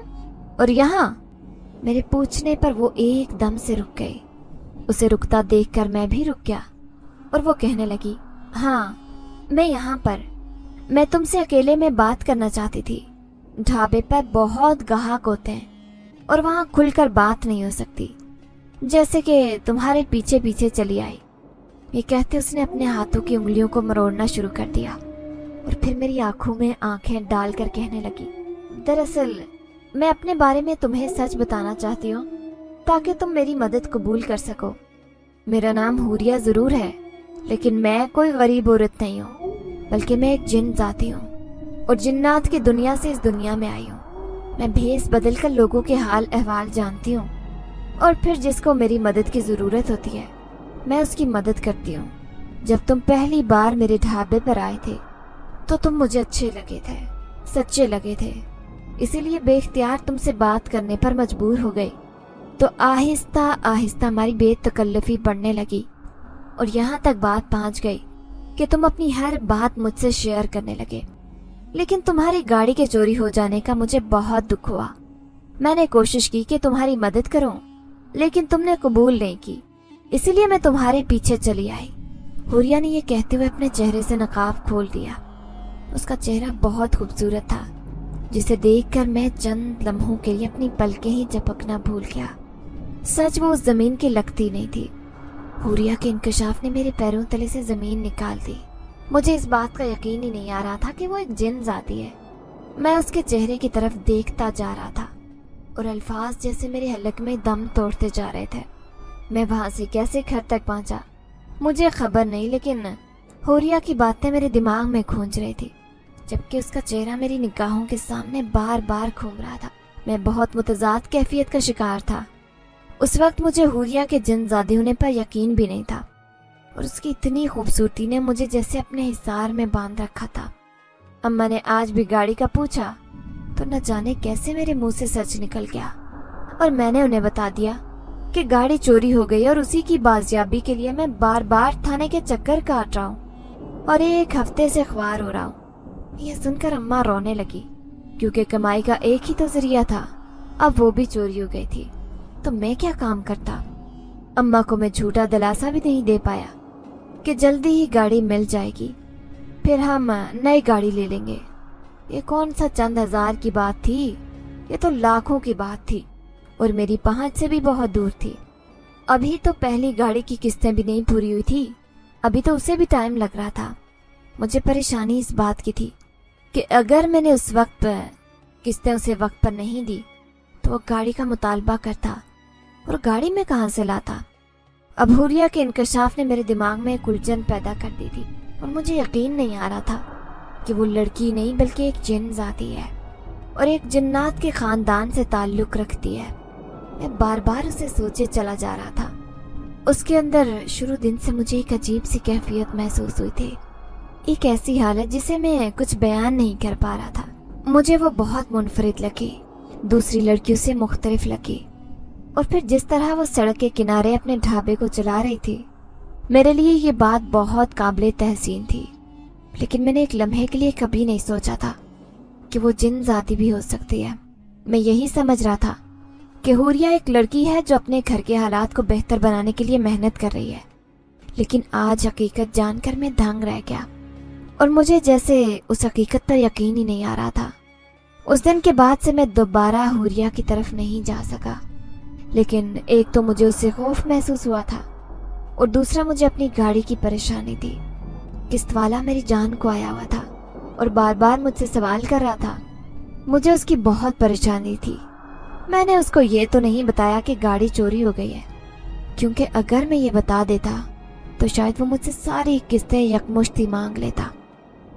[SPEAKER 1] और यहाँ? मेरे पूछने पर वो एकदम से रुक गई। उसे रुकता देखकर मैं भी रुक गया और वो कहने लगी, हाँ मैं यहाँ पर, मैं तुमसे अकेले में बात करना चाहती थी। ढाबे पर बहुत ग्राहक होते हैं और वहाँ खुलकर बात नहीं हो सकती, जैसे कि तुम्हारे पीछे पीछे चली आई। ये कहते उसने अपने हाथों की उंगलियों को मरोड़ना शुरू कर दिया और फिर मेरी आंखों में आंखें डालकर कहने लगी, दरअसल मैं अपने बारे में तुम्हें सच बताना चाहती हूँ ताकि तुम मेरी मदद कबूल कर सको। मेरा नाम हुरिया जरूर है, लेकिन मैं कोई गरीब औरत नहीं हूँ, बल्कि मैं एक जिन जाती हूँ और जिन्नात की दुनिया से इस दुनिया में आई हूँ। मैं भेस बदलकर लोगों के हाल अहवाल जानती हूँ और फिर जिसको मेरी मदद की जरूरत होती है मैं उसकी मदद करती हूँ। जब तुम पहली बार मेरे ढाबे पर आए थे तो तुम मुझे अच्छे लगे थे, सच्चे लगे थे, इसीलिए बेख्तियार तुमसे बात करने पर मजबूर हो गई। तो आहिस्ता आहिस्ता हमारी बेतकल्लफी बढ़ने लगी और यहाँ तक बात पहुँच गई कि तुम अपनी हर बात मुझसे शेयर करने लगे। लेकिन तुम्हारी गाड़ी के चोरी हो जाने का मुझे बहुत दुख हुआ। मैंने कोशिश की कि तुम्हारी मदद करूं, लेकिन तुमने कबूल नहीं की, इसीलिए मैं तुम्हारे पीछे चली आई। हुरिया ने ये कहते हुए अपने चेहरे से नकाब खोल दिया। उसका चेहरा बहुत खूबसूरत था, जिसे देखकर मैं चंद लम्हों के लिए अपनी पलकें ही झपकना भूल गया। सच वो उस जमीन की लगती नहीं थी। हुरिया के इंकशाफ ने मेरे पैरों तले से जमीन निकाल दी। मुझे इस बात का यकीन ही नहीं आ रहा था कि वो एक जिन जाती है। मैं उसके चेहरे की तरफ देखता जा रहा था और अल्फाज जैसे मेरे हलक में दम तोड़ते जा रहे थे। मैं वहां से कैसे घर तक पहुंचा मुझे खबर नहीं, लेकिन हुरिया की बातें मेरे दिमाग में गूंज रही थी, जबकि उसका चेहरा मेरी निगाहों के सामने बार बार घूम रहा था। मैं बहुत मुतजाद कैफियत का शिकार था। उस वक्त मुझे हुरिया के जिनजादी होने पर यकीन भी नहीं था और उसकी इतनी खूबसूरती ने मुझे जैसे अपने हिसार में बांध रखा था। अम्मा ने आज भी गाड़ी का पूछा तो न जाने कैसे मेरे मुंह से सच निकल गया और मैंने उन्हें बता दिया कि गाड़ी चोरी हो गई और उसी की बाजियाबी के लिए मैं बार बार थाने के चक्कर काट रहा हूँ और 1 हफ्ते से ख्वार हो रहा हूँ। यह सुनकर अम्मा रोने लगी, क्योंकि कमाई का एक ही तो जरिया था, अब वो भी चोरी हो गई थी तो मैं क्या काम करता। अम्मा को मैं झूठा दिलासा भी नहीं दे पाया कि जल्दी ही गाड़ी मिल जाएगी, फिर हम नई गाड़ी ले लेंगे। ये कौन सा चंद हजार की बात थी, ये तो लाखों की बात थी और मेरी पहुंच से भी बहुत दूर थी। अभी तो पहली गाड़ी की किस्तें भी नहीं पूरी हुई थी, अभी तो उसे भी टाइम लग रहा था। मुझे परेशानी इस बात की थी कि अगर मैंने उस वक्त किस्तें उसे वक्त पर नहीं दी तो वो गाड़ी का मुतालबा करता और गाड़ी में कहाँ से लाता। अब हुरिया के इंकशाफ ने मेरे दिमाग में एक उलझन पैदा कर दी थी और मुझे यकीन नहीं आ रहा था कि वो लड़की नहीं बल्कि एक जिन जाती है और एक जिन्नात के खानदान से ताल्लुक रखती है। मैं बार बार उसे सोचे चला जा रहा था। उसके अंदर शुरू दिन से मुझे एक अजीब सी कैफियत महसूस हुई थी, एक ऐसी हालत जिसे मैं कुछ बयान नहीं कर पा रहा था। मुझे वो बहुत मुनफरिद लगी, दूसरी लड़कियों से मुख्तलिफ लगी और फिर जिस तरह वो सड़क के किनारे अपने ढाबे को चला रही थी, मेरे लिए ये बात बहुत काबिले तहसीन थी। लेकिन मैंने एक लम्हे के लिए कभी नहीं सोचा था कि वो जिन जाती भी हो सकती है। मैं यही समझ रहा था कि हुरिया एक लड़की है जो अपने घर के हालात को बेहतर बनाने के लिए मेहनत कर रही है, लेकिन आज हकीकत जानकर मैं दंग रह गया और मुझे जैसे उस हकीकत पर यकीन ही नहीं आ रहा था। उस दिन के बाद से मैं दोबारा हुरिया की तरफ नहीं जा सका, लेकिन एक तो मुझे उससे खौफ महसूस हुआ था और दूसरा मुझे अपनी गाड़ी की परेशानी थी। किस्त वाला मेरी जान को आया हुआ था और बार बार मुझसे सवाल कर रहा था, مجھے اس کی بہت پریشانی تھی۔ میں نے اس کو یہ تو نہیں بتایا کہ گاڑی چوری ہو گئی ہے، کیونکہ اگر میں یہ بتا دیتا تو شاید وہ مجھ سے ساری قسطیں یکمشتی مانگ لیتا۔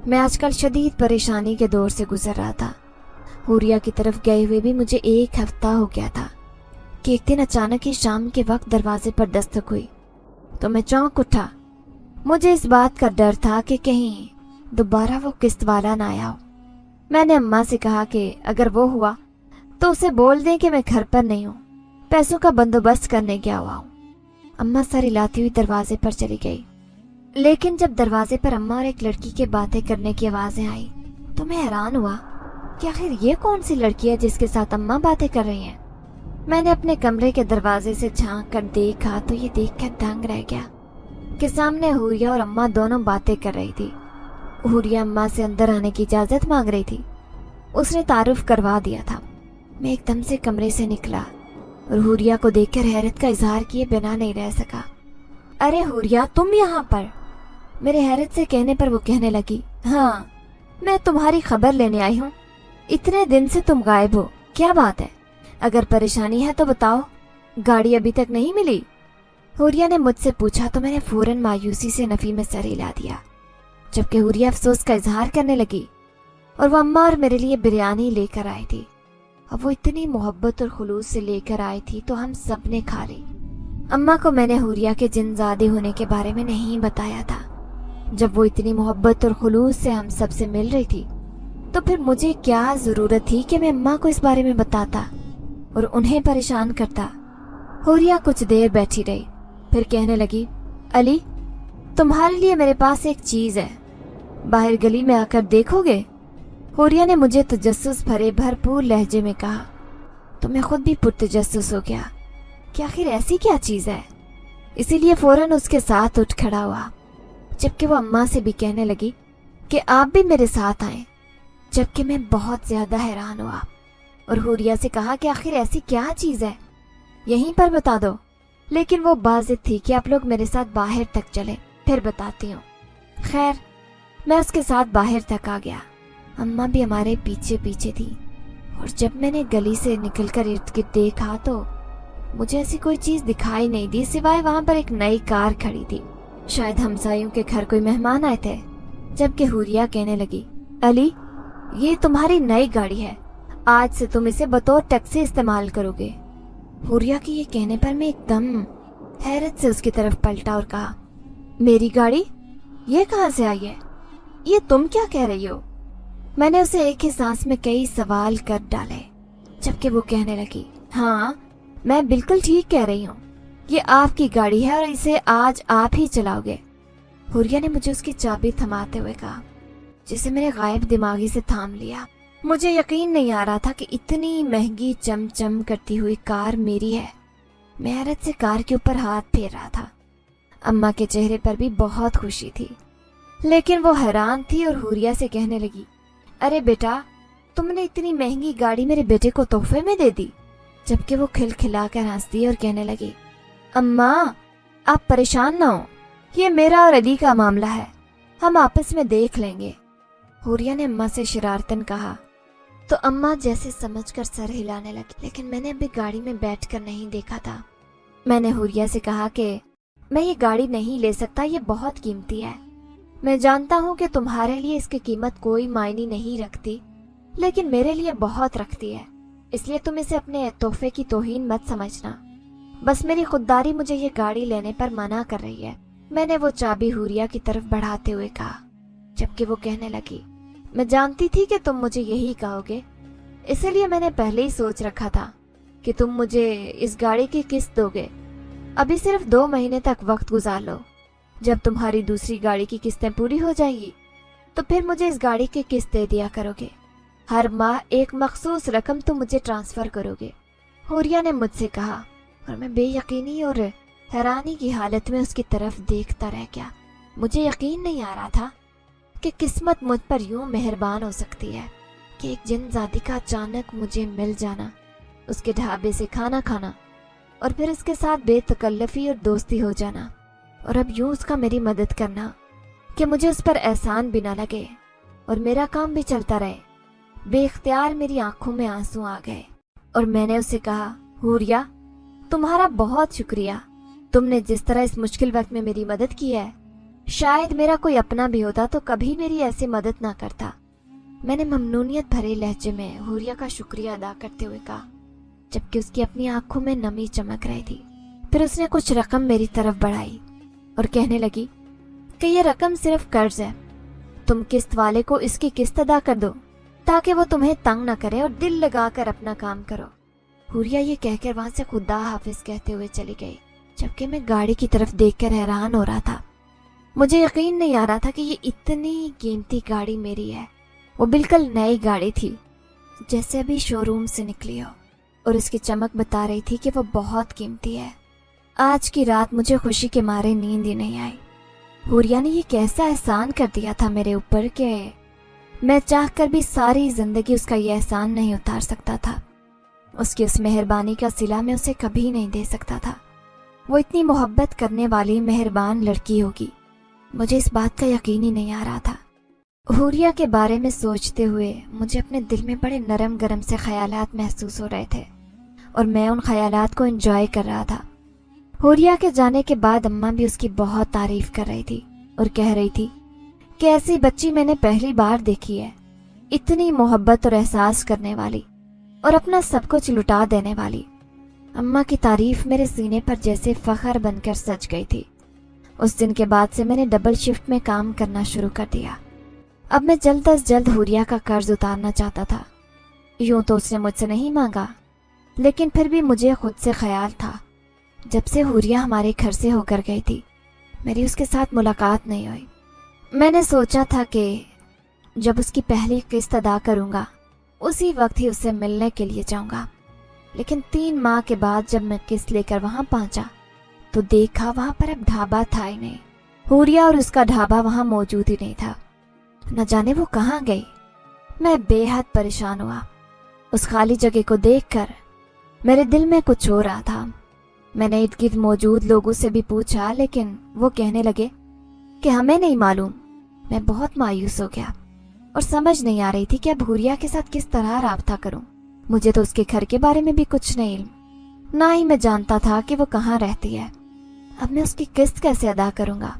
[SPEAKER 1] میں آج کل شدید پریشانی کے دور سے گزر رہا تھا۔ حوریہ کی طرف گئے ہوئے بھی مجھے 1 ہفتہ ہو گیا تھا کہ ایک دن اچانک ہی شام کے وقت دروازے پر دستک ہوئی تو میں چونک اٹھا۔ مجھے اس بات کا ڈر تھا کہ کہیں دوبارہ وہ قسط والا نہ آیا ہو۔ میں نے اماں سے کہا کہ اگر وہ ہوا تو اسے بول دیں کہ میں گھر پر نہیں ہوں، پیسوں کا بندوبست کرنے گیا ہوا ہوں۔ اماں سر ہلاتی ہوئی دروازے پر چلی گئی، لیکن جب دروازے پر اماں اور ایک لڑکی کے باتیں کرنے کی آوازیں آئی تو میں حیران ہوا کہ آخر یہ کون سی لڑکی ہے جس کے ساتھ اماں باتیں کر رہی ہیں۔ میں نے اپنے کمرے کے دروازے سے جھانک کر دیکھا تو یہ دیکھ کر دنگ رہ گیا کہ سامنے حوریہ اور اماں دونوں باتیں کر رہی تھی۔ حوریہ اماں سے اندر آنے کی اجازت مانگ رہی تھی۔ اس نے تعارف کروا دیا تھا۔ میں ایک دم سے کمرے سے نکلا اور حوریہ کو دیکھ کر حیرت کا اظہار کیے بنا نہیں رہ سکا۔ ارے حوریہ، تم یہاں پر؟ میرے حیرت سے کہنے پر وہ کہنے لگی، ہاں میں تمہاری خبر لینے آئی ہوں۔ اتنے دن سے تم غائب ہو، کیا بات ہے؟ اگر پریشانی ہے تو بتاؤ، گاڑی ابھی تک نہیں ملی؟ حوریہ نے مجھ سے پوچھا تو میں نے فوراً مایوسی سے نفی میں سر ہلا دیا، جبکہ حوریہ افسوس کا اظہار کرنے لگی۔ اور وہ اماں اور میرے لیے بریانی لے کر آئی تھی، اب وہ اتنی محبت اور خلوص سے لے کر آئی تھی تو ہم سب نے کھا لی۔ اماں کو میں نے حوریہ کے جن زادے ہونے کے بارے میں نہیں بتایا تھا۔ جب وہ اتنی محبت اور خلوص سے ہم سب سے مل رہی تھی تو پھر مجھے کیا ضرورت تھی کہ میں اماں کو اس بارے میں بتاتا اور انہیں پریشان کرتا۔ حوریہ کچھ دیر بیٹھی رہی، پھر کہنے لگی، علی تمہارے لیے میرے پاس ایک چیز ہے، باہر گلی میں آ کر دیکھو گے؟ حوریہ نے مجھے تجسس بھرے بھرپور لہجے میں کہا تو میں خود بھی پرتجسس ہو گیا کہ آخر ایسی کیا چیز ہے، اسی لیے فوراً اس کے ساتھ اٹھ کھڑا ہوا، جبکہ وہ اماں سے بھی کہنے لگی کہ آپ بھی میرے ساتھ آئیں، جبکہ میں بہت زیادہ حیران ہوا اور حوریہ سے کہا کہ آخر ایسی کیا چیز ہے، یہیں پر بتا دو۔ لیکن وہ باضد تھی کہ آپ لوگ میرے ساتھ باہر تک چلیں، پھر بتاتی ہوں۔ خیر میں اس کے ساتھ باہر تک آ گیا، اماں بھی ہمارے پیچھے پیچھے تھی، اور جب میں نے گلی سے نکل کر ارد گرد دیکھا تو مجھے ایسی کوئی چیز دکھائی نہیں دی سوائے وہاں پر ایک نئی کار کھڑی تھی۔ شاید ہمسایوں کے گھر کوئی مہمان آئے تھے، جبکہ حوریہ کہنے لگی، علی یہ تمہاری نئی گاڑی ہے، آج سے تم اسے بطور ٹیکسی استعمال کرو گے۔ حوریہ کے یہ کہنے پر میں ایک دم حیرت سے اس کی طرف پلٹا اور کہا، میری گاڑی یہ کہاں سے آئی ہے؟ یہ تم کیا کہہ رہی ہو؟ میں نے اسے ایک ہی سانس میں کئی سوال کر ڈالے، جبکہ وہ کہنے لگی، ہاں میں بالکل ٹھیک کہہ رہی ہوں، یہ آپ کی گاڑی ہے اور اسے آج آپ ہی چلاؤ گے۔ حوریہ نے مجھے اس کی چابی تھماتے ہوئے کہا، جسے میرے غائب دماغی سے تھام لیا۔ مجھے یقین نہیں آ رہا تھا کہ اتنی مہنگی چم چم کرتی ہوئی کار میری ہے۔ میں حیرت سے کار کے اوپر ہاتھ پھیر رہا تھا۔ اماں کے چہرے پر بھی بہت خوشی تھی، لیکن وہ حیران تھی اور حوریہ سے کہنے لگی، ارے بیٹا تم نے اتنی مہنگی گاڑی میرے بیٹے کو تحفے میں دے دی؟ جبکہ وہ کھلکھلا کر ہنس دی اور کہنے لگی، اماں آپ پریشان نہ ہو، یہ میرا اور علی کا معاملہ ہے، ہم آپس میں دیکھ لیں گے۔ حوریہ نے اماں سے شرارتاً کہا تو اماں جیسے سمجھ کر سر ہلانے لگی، لیکن میں نے ابھی گاڑی میں بیٹھ کر نہیں دیکھا تھا۔ میں نے حوریہ سے کہا کہ میں یہ گاڑی نہیں لے سکتا، یہ بہت قیمتی ہے۔ میں جانتا ہوں کہ تمہارے لیے اس کی قیمت کوئی معنی نہیں رکھتی، لیکن میرے لیے بہت رکھتی ہے، اس لیے تم اسے اپنے تحفے کی توہین مت سمجھنا۔ بس میری خودداری مجھے یہ گاڑی لینے پر منع کر رہی ہے۔ میں نے وہ چابی حوریہ کی طرف بڑھاتے ہوئے کہا، جبکہ وہ کہنے لگی، میں جانتی تھی کہ تم مجھے یہی کہو گے، اسی لیے میں نے پہلے ہی سوچ رکھا تھا کہ تم مجھے اس گاڑی کی قسط دو گے۔ ابھی صرف 2 مہینے تک وقت گزار لو، جب تمہاری دوسری گاڑی کی قسطیں پوری ہو جائیں گی تو پھر مجھے اس گاڑی کی قسط دے دیا کرو گے۔ ہر ماہ ایک مخصوص رقم تم مجھے ٹرانسفر کرو گے۔ حوریہ نے مجھ سے کہا اور میں بے یقینی اور حیرانی کی حالت میں اس کی طرف دیکھتا رہ گیا۔ مجھے یقین نہیں آ رہا تھا کہ قسمت مجھ پر یوں مہربان ہو سکتی ہے کہ ایک جن زادی کا اچانک مجھے مل جانا، اس کے ڈھابے سے کھانا کھانا اور پھر اس کے ساتھ بے تکلفی اور دوستی ہو جانا، اور اب یوں اس کا میری مدد کرنا کہ مجھے اس پر احسان بھی نہ لگے اور میرا کام بھی چلتا رہے۔ بے اختیار میری آنکھوں میں آنسو آ گئے اور میں نے اسے کہا، حوریا تمہارا بہت شکریہ، تم نے جس طرح اس مشکل وقت میں میری مدد کی ہے، شاید میرا کوئی اپنا بھی ہوتا تو کبھی میری ایسی مدد نہ کرتا۔ میں نے ممنونیت بھرے لہجے میں حوریا کا شکریہ ادا کرتے ہوئے کہا، جبکہ اس کی اپنی آنکھوں میں نمی چمک رہی تھی۔ پھر اس نے کچھ رقم میری طرف بڑھائی اور کہنے لگی کہ یہ رقم صرف قرض ہے، تم قسط والے کو اس کی قسط ادا کر دو تاکہ وہ تمہیں تنگ نہ کرے اور دل لگا کر اپنا کام کرو۔ حوریا یہ کہہ کر وہاں سے خدا حافظ کہتے ہوئے چلی گئی، جبکہ میں گاڑی کی طرف دیکھ کر حیران ہو رہا تھا۔ مجھے یقین نہیں آ رہا تھا کہ یہ اتنی قیمتی گاڑی میری ہے۔ وہ بالکل نئی گاڑی تھی، جیسے ابھی شو روم سے نکلی ہو، اور اس کی چمک بتا رہی تھی کہ وہ بہت قیمتی ہے۔ آج کی رات مجھے خوشی کے مارے نیند ہی نہیں آئی۔ حوریا نے یہ کیسا احسان کر دیا تھا میرے اوپر کہ میں چاہ کر بھی ساری زندگی اس کا یہ احسان نہیں اتار سکتا تھا۔ اس کی اس مہربانی کا صلہ میں اسے کبھی نہیں دے سکتا تھا۔ وہ اتنی محبت کرنے والی مہربان لڑکی ہوگی، مجھے اس بات کا یقین ہی نہیں آ رہا تھا۔ حوریا کے بارے میں سوچتے ہوئے مجھے اپنے دل میں بڑے نرم گرم سے خیالات محسوس ہو رہے تھے اور میں ان خیالات کو انجوائے کر رہا تھا۔ حوریا کے جانے کے بعد اماں بھی اس کی بہت تعریف کر رہی تھی اور کہہ رہی تھی کہ ایسی بچی میں نے پہلی بار دیکھی ہے، اتنی محبت اور احساس کرنے والی اور اپنا سب کچھ لٹا دینے والی۔ اماں کی تعریف میرے سینے پر جیسے فخر بن کر سج گئی تھی۔ اس دن کے بعد سے میں نے ڈبل شفٹ میں کام کرنا شروع کر دیا۔ اب میں جلد از جلد حوریا کا قرض اتارنا چاہتا تھا۔ یوں تو اس نے مجھ سے نہیں مانگا، لیکن پھر بھی مجھے خود سے خیال تھا، جب سے حوریا ہمارے گھر سے ہو کر گئی تھی میری اس کے ساتھ ملاقات نہیں ہوئی۔ میں نے سوچا تھا کہ جب اس کی پہلی قسط ادا کروں گا اسی وقت ہی اس سے ملنے کے لیے جاؤں گا، لیکن 3 ماہ کے بعد جب میں قسط لے کر وہاں پہنچا تو دیکھا وہاں پر اب ڈھابا تھا ہی نہیں۔ حوریا اور اس کا ڈھابا وہاں موجود ہی نہیں تھا۔ نہ جانے وہ کہاں گئی۔ میں بے حد پریشان ہوا۔ اس خالی جگہ کو دیکھ کر میرے دل میں کچھ ہو رہا تھا۔ میں نے ارد گرد موجود لوگوں سے بھی پوچھا، لیکن وہ کہنے لگے کہ ہمیں نہیں معلوم۔ میں بہت مایوس ہو گیا اور سمجھ نہیں آ رہی تھی کہ اب حوریا کے ساتھ کس طرح رابطہ کروں۔ مجھے تو اس کے گھر کے بارے میں بھی کچھ نہیں علم، نہ ہی میں جانتا تھا کہ وہ کہاں رہتی ہے۔ اب میں اس کی قسط کیسے ادا کروں گا؟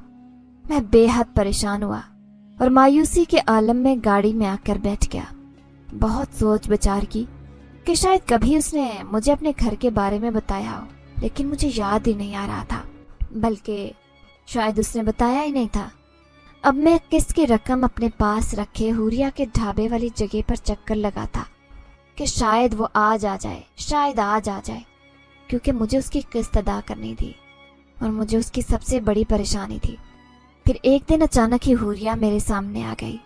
[SPEAKER 1] میں بے حد پریشان ہوا اور مایوسی کے عالم میں گاڑی میں آ کر بیٹھ گیا۔ بہت سوچ بچار کی کہ شاید کبھی اس نے مجھے اپنے گھر کے بارے میں بتایا ہو، لیکن مجھے یاد ہی نہیں آ رہا تھا، بلکہ شاید اس نے بتایا ہی نہیں تھا۔ اب میں قسط کی رقم اپنے پاس رکھے حوریا کے ڈھابے والی جگہ پر چکر لگاتا کہ شاید وہ آج آ جائے، شاید آج آ جائے، کیونکہ مجھے اس کی قسط ادا کرنی تھی اور مجھے اس کی سب سے بڑی پریشانی تھی۔ پھر ایک دن اچانک ہی حوریا میرے سامنے آ گئی۔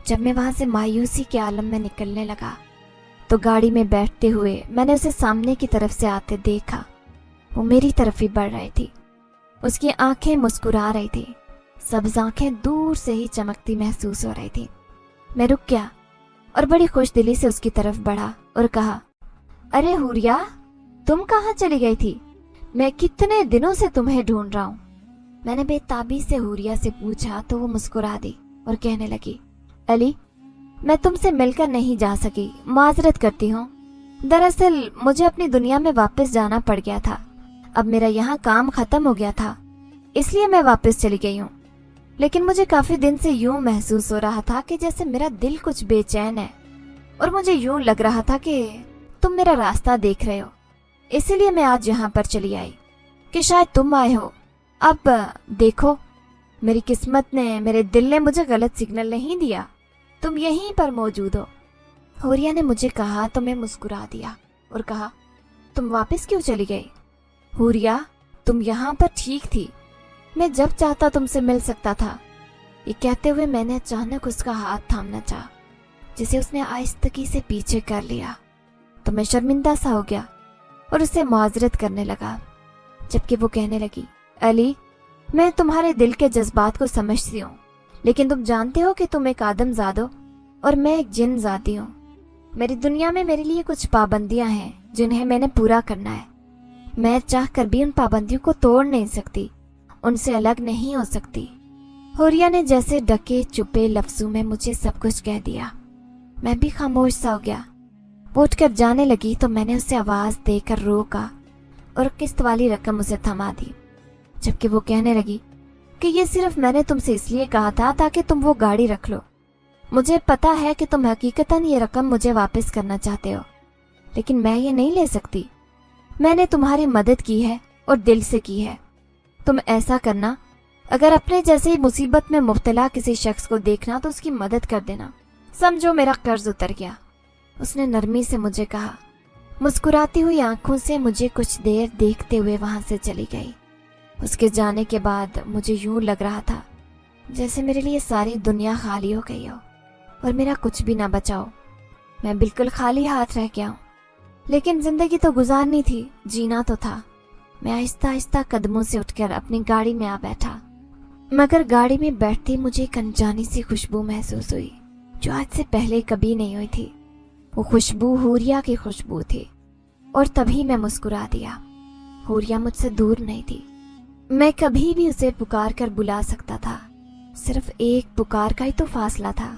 [SPEAKER 1] جب میں وہاں سے مایوسی کے عالم میں نکلنے لگا تو گاڑی میں بیٹھتے ہوئے میں نے اسے سامنے کی طرف سے آتے دیکھا۔ وہ میری طرف ہی بڑھ رہی تھی، اس کی آنکھیں مسکرا رہی تھی، سبز آنکھیں دور سے ہی چمکتی محسوس ہو رہی تھی۔ میں رک گیا اور بڑی خوش دلی سے اس کی طرف بڑھا اور کہا، ارے حوریا، تم کہاں چلی گئی تھی؟ میں کتنے دنوں سے تمہیں ڈھونڈ رہا ہوں۔ میں نے بے تابی سے حوریا سے پوچھا تو وہ مسکرا دی اور کہنے لگی، علی، میں تم سے مل کر نہیں جا سکی، معذرت کرتی ہوں۔ دراصل مجھے اپنی دنیا میں واپس جانا پڑ گیا تھا۔ اب میرا یہاں کام ختم ہو گیا تھا، اس لیے میں واپس چلی گئی ہوں۔ لیکن مجھے کافی دن سے یوں محسوس ہو رہا تھا کہ جیسے میرا دل کچھ بے چین ہے، اور مجھے یوں لگ رہا تھا کہ تم میرا راستہ دیکھ رہے ہو، اسی لیے میں آج یہاں پر چلی آئی کہ شاید تم آئے ہو۔ اب دیکھو، میری قسمت نے، میرے دل نے مجھے غلط سگنل نہیں دیا، تم یہیں پر موجود ہو۔ حوریا نے مجھے کہا تو میں مسکرا دیا اور کہا، تم واپس کیوں چلی گئی؟ حوریا، تم یہاں پر ٹھیک تھی، میں جب چاہتا تم سے مل سکتا تھا۔ یہ کہتے ہوئے میں نے اچانک اس کا ہاتھ تھامنا چاہا، جسے اس نے آہستگی سے پیچھے کر لیا تو میں شرمندہ سا ہو گیا اور اسے معذرت کرنے لگا، جبکہ وہ کہنے لگی، علی، میں تمہارے دل کے جذبات کو سمجھتی ہوں، لیکن تم جانتے ہو کہ تم ایک آدم زاد ہو اور میں ایک جن ذاتی ہوں۔ میری دنیا میں میرے لیے کچھ پابندیاں ہیں جنہیں میں نے پورا کرنا ہے۔ میں چاہ کر بھی ان پابندیوں کو توڑ نہیں سکتی، ان سے الگ نہیں ہو سکتی۔ حوریا نے جیسے ڈکے چپے لفظوں میں مجھے سب کچھ کہہ دیا۔ मैं भी खामोश सा हो गया। वो उठकर जाने लगी तो मैंने उसे आवाज देकर रोका और किस्त वाली रकम उसे थमा दी, जबकि वो कहने लगी कि ये सिर्फ मैंने तुमसे इसलिए कहा था ताकि तुम वो गाड़ी रख लो। मुझे पता है कि तुम हकीकतन ये रकम मुझे वापस करना चाहते हो, लेकिन मैं ये नहीं ले सकती। मैंने तुम्हारी मदद की है और दिल से की है। तुम ऐसा करना, अगर अपने जैसे ही मुसीबत में मुब्तला किसी शख्स को देखना तो उसकी मदद कर देना। समझो मेरा कर्ज उतर गया। उसने नरमी से मुझे कहा, मुस्कुराती हुई आंखों से मुझे कुछ देर देखते हुए वहां से चली गई। उसके जाने के बाद मुझे यूं लग रहा था जैसे मेरे लिए सारी दुनिया खाली हो गई हो और मेरा कुछ भी ना बचा हो। मैं बिल्कुल खाली हाथ रह गया हूँ। लेकिन जिंदगी तो गुजारनी थी, जीना तो था। मैं आहिस्ता आहिस्ता कदमों से उठकर अपनी गाड़ी में आ बैठा, मगर गाड़ी में बैठती मुझे एक अनजानी सी खुशबू महसूस हुई जो आज से पहले कभी नहीं हुई थी। वो खुशबू हूरिया की खुशबू थी और तभी मैं मुस्कुरा दिया। हूरिया मुझसे दूर नहीं थी, मैं कभी भी उसे पुकार कर बुला सकता था। सिर्फ एक पुकार का ही तो फासला था।